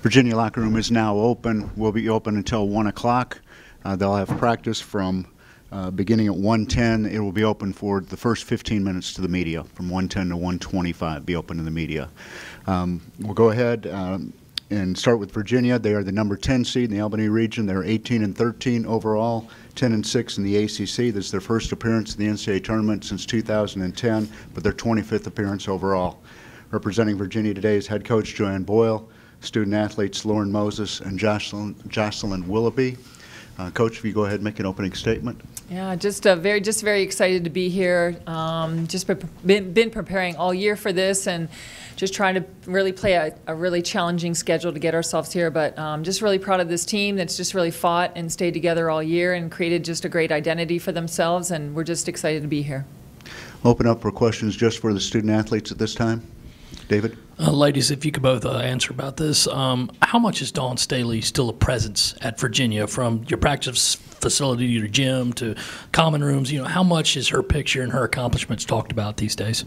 Virginia locker room is now open. Will be open until 1 o'clock. They'll have practice from beginning at 1:10. It will be open for the first 15 minutes to the media, from 1:10 to 1:25, be open to the media. We'll go ahead and start with Virginia. They are the number 10 seed in the Albany region. They're 18-13 overall, 10-6 in the ACC. This is their first appearance in the NCAA tournament since 2010, but their 25th appearance overall. Representing Virginia today is head coach Joanne Boyle, student athletes Lauren Moses and Jocelyn Willoughby. Coach, if you go ahead and make an opening statement. Yeah, just very excited to be here. Just been preparing all year for this, and just trying to really play a really challenging schedule to get ourselves here. But just really proud of this team that's just really fought and stayed together all year and created just a great identity for themselves, and we're just excited to be here. Open up for questions just for the student athletes at this time. David? Ladies, if you could both answer about this. How much is Dawn Staley still a presence at Virginia, from your practice facility to your gym to common rooms? You know, how much is her picture and her accomplishments talked about these days?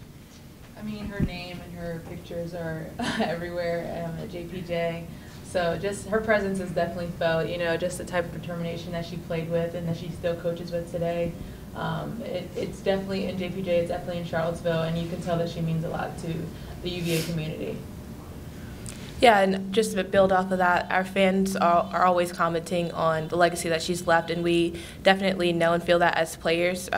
I mean, her name and her pictures are everywhere at JPJ. So just her presence is definitely felt, you know, just the type of determination that she played with and that she still coaches with today. It's definitely in JPJ, it's definitely in Charlottesville, and you can tell that she means a lot to the UVA community. Yeah, and just to build off of that, our fans are always commenting on the legacy that she's left, and we definitely know and feel that as players,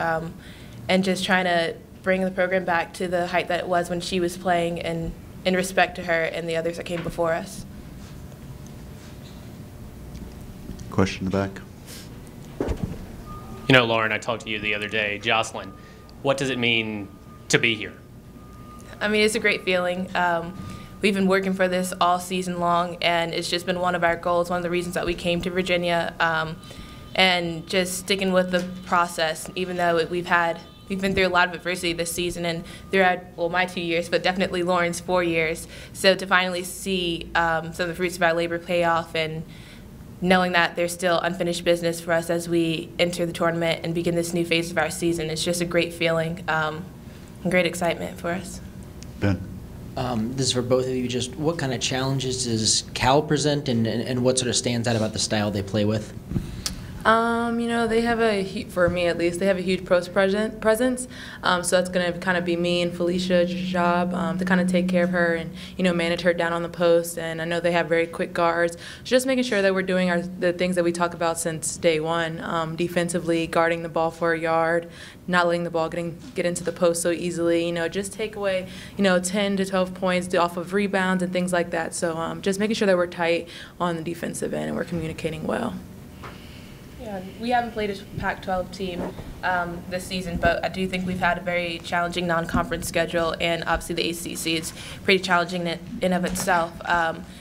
and just trying to bring the program back to the height that it was when she was playing, and in respect to her and the others that came before us. Question in the back. You know, Lauren, I talked to you the other day. Jocelyn, what does it mean to be here? I mean, it's a great feeling. We've been working for this all season long, and it's just been one of our goals, one of the reasons that we came to Virginia, and just sticking with the process, even though we've been through a lot of adversity this season and throughout, well, my 2 years, but definitely Lauren's 4 years. So to finally see some of the fruits of our labor pay off, and knowing that there's still unfinished business for us as we enter the tournament and begin this new phase of our season, it's just a great feeling and great excitement for us. Ben? This is for both of you. Just what kind of challenges does Cal present, and what sort of stands out about the style they play with? You know, they have for me at least, they have a huge post presence. So that's going to kind of be me and Felicia's job to kind of take care of her and, you know, manage her down on the post. And I know they have very quick guards. So just making sure that we're doing the things that we talk about since day one, defensively, guarding the ball for a yard, not letting the ball get into the post so easily. You know, just take away, you know, 10 to 12 points off of rebounds and things like that. So just making sure that we're tight on the defensive end and we're communicating well. Yeah, we haven't played a Pac-12 team this season, but I do think we've had a very challenging non-conference schedule, and obviously the ACC is pretty challenging in of itself.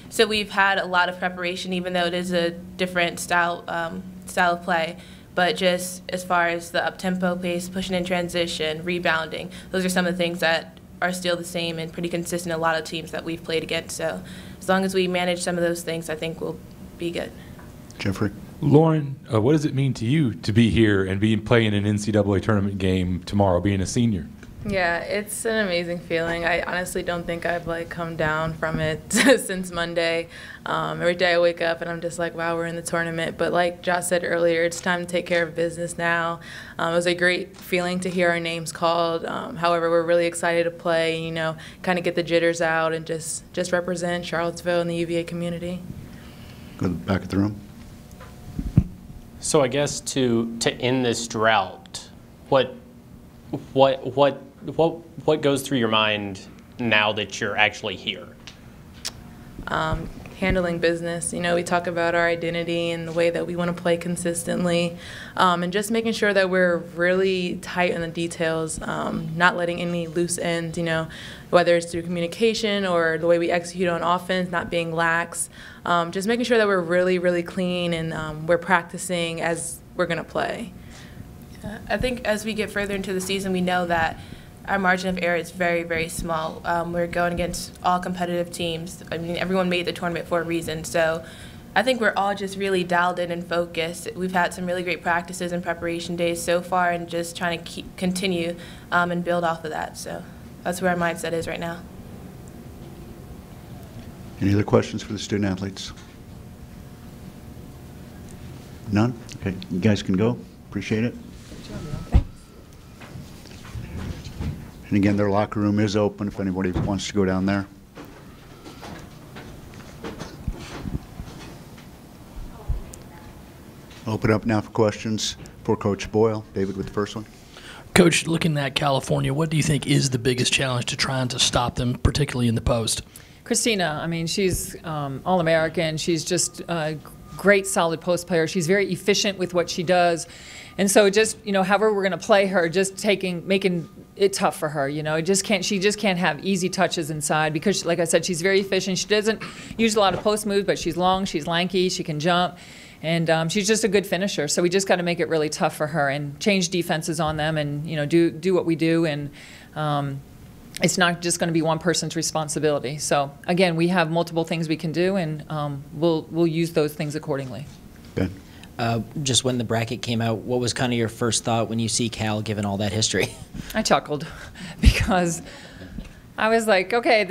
So we've had a lot of preparation, even though it is a different style of play. But just as far as the up-tempo pace, pushing in transition, rebounding, those are some of the things that are still the same and pretty consistent in a lot of teams that we've played against. So as long as we manage some of those things, I think we'll be good. Jeffrey? Lauren, what does it mean to you to be here and be playing an NCAA tournament game tomorrow, being a senior? Yeah, it's an amazing feeling. I honestly don't think I've come down from it since Monday. Every day I wake up and I'm just like, wow, we're in the tournament. But like Josh said earlier, it's time to take care of business now. It was a great feeling to hear our names called. However, we're really excited to play, you know, kind of get the jitters out and just represent Charlottesville and the UVA community. Go to the back of the room. So I guess to end this drought, what goes through your mind now that you're actually here? Handling business. You know, we talk about our identity and the way that we want to play consistently, and just making sure that we're really tight in the details, not letting any loose ends, you know, whether it's through communication or the way we execute on offense, not being lax, just making sure that we're really, really clean and we're practicing as we're going to play. I think as we get further into the season, we know that our margin of error is very, very small. We're going against all competitive teams. I mean, everyone made the tournament for a reason. So I think we're all just really dialed in and focused. We've had some really great practices and preparation days so far, and just trying to continue and build off of that. So that's where our mindset is right now. Any other questions for the student athletes? None? Okay, you guys can go. Appreciate it. And again, their locker room is open if anybody wants to go down there. Open up now for questions for Coach Boyle. David with the first one. Coach, looking at California, what do you think is the biggest challenge to trying to stop them, particularly in the post? Christina, I mean, she's All-American. She's just a great, solid post player. She's very efficient with what she does. And so just, however we're going to play her, just making it tough for her, she just can't have easy touches inside because, like I said, she's very efficient. She doesn't use a lot of post moves, but she's long, she's lanky, she can jump. And she's just a good finisher. So we just got to make it really tough for her and change defenses on them and, do what we do. And it's not just going to be one person's responsibility. So, again, we have multiple things we can do, and we'll use those things accordingly. Ben? Just when the bracket came out, what was kind of your first thought when you see Cal given all that history? I chuckled because I was like, okay,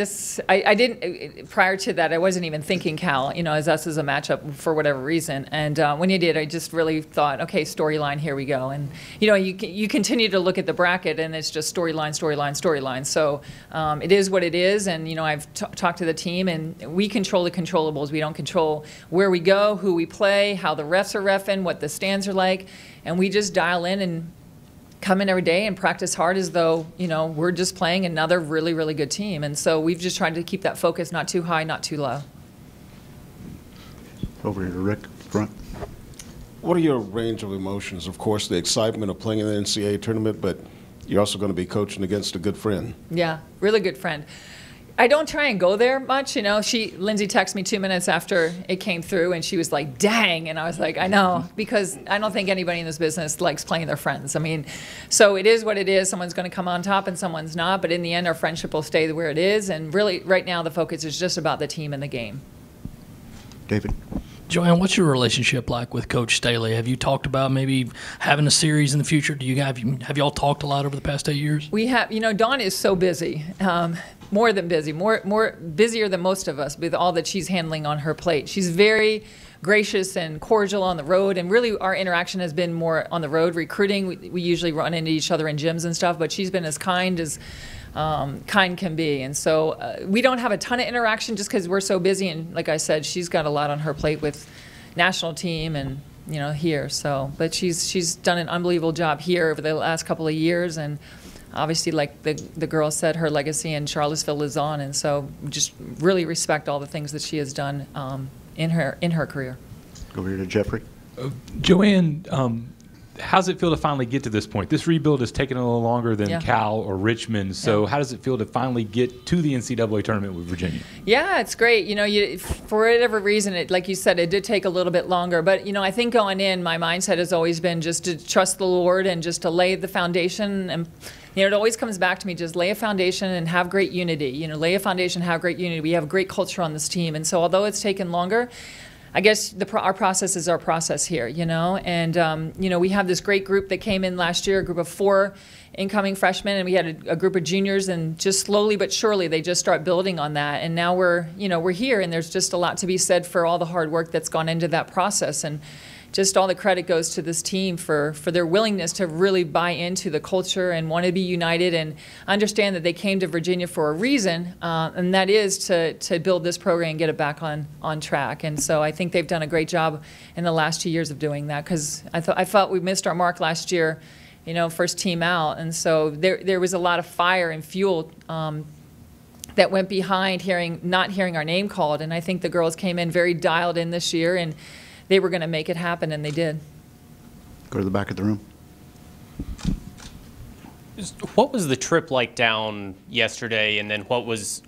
I didn't, prior to that, I wasn't even thinking Cal, as us as a matchup for whatever reason. And when you did, I just really thought, okay, storyline, here we go. And, you continue to look at the bracket, and it's just storyline, storyline, storyline. So it is what it is. And, I've talked to the team, and we control the controllables. We don't control where we go, who we play, how the refs are reffing, what the stands are like. And we just dial in and come in every day and practice hard as though, we're just playing another really, really good team. And so we've just tried to keep that focus not too high, not too low. Over here to Rick, front. What are your range of emotions? Of course, the excitement of playing in the NCAA tournament, but you're also going to be coaching against a good friend. Yeah, really good friend. I don't try and go there much, Lindsay texted me 2 minutes after it came through, and she was like, dang, and I was like, I know, because I don't think anybody in this business likes playing their friends. I mean, so it is what it is. Someone's going to come on top and someone's not, but in the end, our friendship will stay where it is, and really, right now, the focus is just about the team and the game. David? Joanne, what's your relationship like with Coach Staley? Have you talked about maybe having a series in the future? Have y'all talked a lot over the past 8 years? We have. Dawn is so busy, more than busy, more busier than most of us with all that she's handling on her plate. She's very gracious and cordial on the road, and really our interaction has been more on the road. Recruiting, we usually run into each other in gyms and stuff, but she's been as kind as kind can be. And so we don't have a ton of interaction just because we're so busy. And like I said, she's got a lot on her plate with national team and, here. So, but she's done an unbelievable job here over the last couple of years. And obviously, like the girl said, her legacy in Charlottesville is on. And so just really respect all the things that she has done in her career. Go over here to Jeffrey. Joanne, how does it feel to finally get to this point? This rebuild has taken a little longer than Cal or Richmond. So how does it feel to finally get to the NCAA tournament with Virginia? Yeah, it's great. For whatever reason, like you said, it did take a little bit longer. But, I think going in, my mindset has always been just to trust the Lord and just to lay the foundation. And, it always comes back to me, just lay a foundation and have great unity. Lay a foundation, have great unity. We have great culture on this team. And so although it's taken longer, I guess our process is our process here, and, we have this great group that came in last year, a group of 4 incoming freshmen, and we had a group of juniors, and just slowly but surely they just start building on that. And now we're here, and there's just a lot to be said for all the hard work that's gone into that process. And just all the credit goes to this team for their willingness to really buy into the culture and want to be united and understand that they came to Virginia for a reason, and that is to build this program and get it back on track. And so I think they've done a great job in the last 2 years of doing that, because I thought we missed our mark last year, first team out. And so there was a lot of fire and fuel that went behind not hearing our name called. And I think the girls came in very dialed in this year, and they were going to make it happen, and they did. Go to the back of the room. What was the trip like down yesterday, and then what's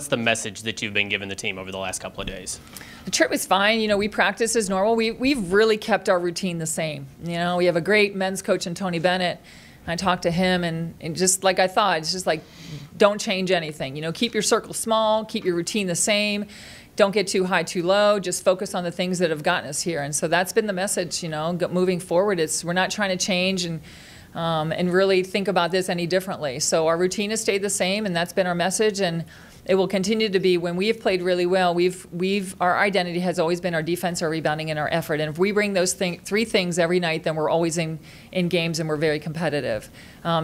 the message that you've been giving the team over the last couple of days? The trip was fine. We practiced as normal. We've really kept our routine the same. We have a great men's coach in Tony Bennett. I talked to him, and just like I thought, it's just like, don't change anything. Keep your circle small, keep your routine the same. Don't get too high, too low. Just focus on the things that have gotten us here. And so that's been the message, moving forward. We're not trying to change, and and really think about this any differently. So our routine has stayed the same, and that's been our message, and it will continue to be. When we have played really well, our identity has always been our defense, our rebounding, and our effort. And if we bring those three things every night, then we're always in games and we're very competitive.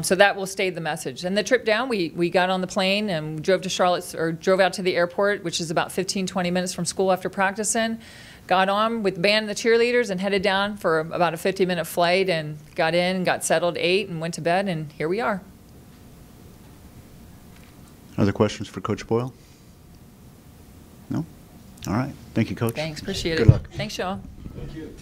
So that will stay the message. And the trip down, we got on the plane and drove to Charlotte, or drove out to the airport, which is about 15, 20 minutes from school after practicing. Got on with the band and the cheerleaders and headed down for about a 50-minute flight, and got in and got settled, ate, and went to bed, and here we are. Other questions for Coach Boyle? No? All right. Thank you, Coach. Thanks, appreciate it. Good luck. Thanks, y'all. Thank you.